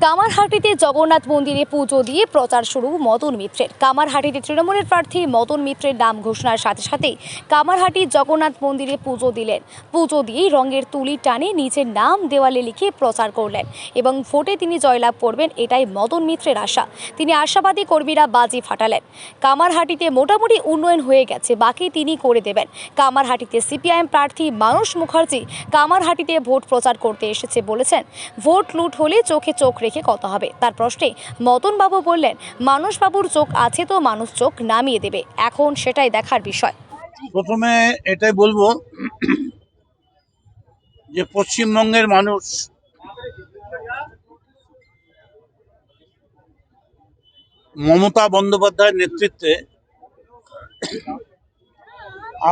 কামারহাটিতে জগন্নাথ মন্দিরে পুজো দিয়ে প্রচার শুরু মদন মিত্রের। কামারহাটিতে তৃণমূলের প্রার্থী মদন মিত্রের নাম ঘোষণার সাথে সাথেই কামারহাটি জগন্নাথ মন্দিরে পুজো দিলেন। পুজো দিয়ে রঙের তুলি টানে নিজের নাম দেওয়ালে লিখে প্রচার করলেন এবং ভোটে তিনি জয়লাভ করবেন, এটাই মদন মিত্রের আশা। তিনি আশাবাদী, কর্মীরা বাজি ফাটালেন। কামারহাটিতে মোটামুটি উন্নয়ন হয়ে গেছে, বাকি তিনি করে দেবেন। কামারহাটিতে সিপিআইএম প্রার্থী মানস মুখার্জি কামারহাটিতে ভোট প্রচার করতে এসেছে বলেছেন, ভোট লুট হলে চোখে চোখ রেখে কথা হবে। তার প্রশ্নে মদন বাবু বললেন, মানস বাবুর চোখ আছে তো মানুষ চোখ নামিয়ে দেবে, এখন সেটাই দেখার বিষয়। প্রথমে এটাই বলবো যে পশ্চিমবঙ্গের মানুষ মমতা বন্দ্যোপাধ্যায়ের নেতৃত্বে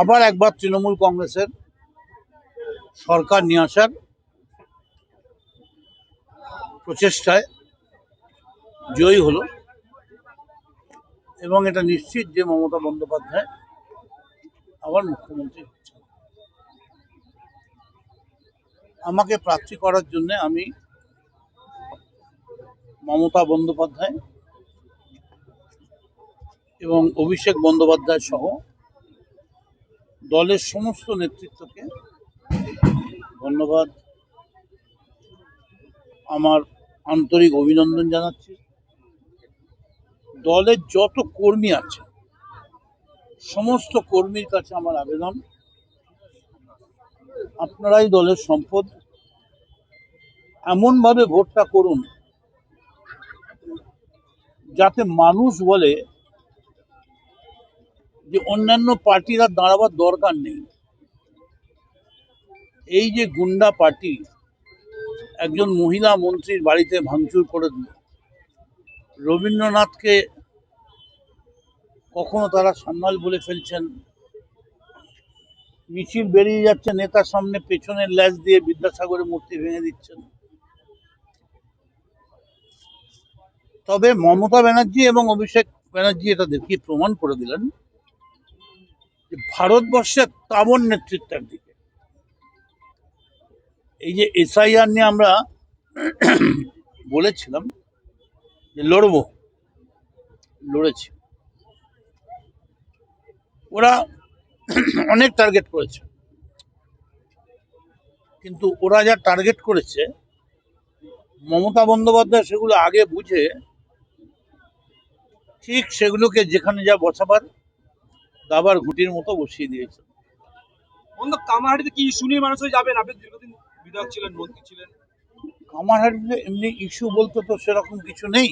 আবার একবার তৃণমূল কংগ্রেসের সরকার নিয়ে আসার প্রচেষ্টায় জয়ী হলো এবং এটা নিশ্চিত যে মমতা বন্দ্যোপাধ্যায় আবার মুখ্যমন্ত্রী হচ্ছে। আমাকে প্রার্থী করার জন্য আমি মমতা বন্দ্যোপাধ্যায় এবং অভিষেক বন্দ্যোপাধ্যায় সহ দলের সমস্ত নেতৃত্বকে ধন্যবাদ, আমার আন্তরিক অভিনন্দন জানাচ্ছি। দলের যত কর্মী আছে সমস্ত কর্মীর কাছে আমার আবেদন, আপনারাই দলের সম্পদ, এমনভাবে ভোটটা করুন যাতে মানুষ বলে যে অন্যান্য পার্টিরা দাঁড়াবার দরকার নেই। এই যে গুন্ডা পার্টি একজন মহিলা মন্ত্রীর বাড়িতে ভাঙচুর করে দিল, রবীন্দ্রনাথকে কখনো তারা সান্যাল বলে ফেলছেন, মিছিল বেরিয়ে যাচ্ছে, নেতার সামনে পেছনের ল্যাজ দিয়ে বিদ্যাসাগরের মূর্তি ভেঙে দিচ্ছেন। তবে মমতা ব্যানার্জি এবং অভিষেক ব্যানার্জি এটা দেখিয়ে প্রমাণ করে দিলেন যে ভারতবর্ষের তাবর নেতৃত্বের দিকে এই যে এসআইআর নিয়ে আমরা বলেছিলাম যে লড়েছি, ওরা অনেক টার্গেট করেছে, কিন্তু ওরা যা টার্গেট করেছে মমতা বন্দ্যোপাধ্যায় সেগুলো আগে বুঝে ঠিক সেগুলোকে যেখানে যা বসাবার দাবার ঘুটির মতো বসিয়ে দিয়েছে। কামারহাটিতে কি ইস্যু নিয়ে মানুষ যাবেন? আপনি দীর্ঘদিন বিধায়ক ছিলেন, মন্ত্রী ছিলেন। কামারহাটিতে এমনি ইস্যু বলতে তো সেরকম কিছু নেই।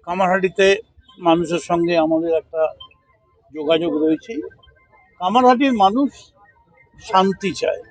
কামারহাটিতে মানুষের সঙ্গে আমাদের একটা যোগাযোগ রয়েছে। কামারহাটির মানুষ শান্তি চায়।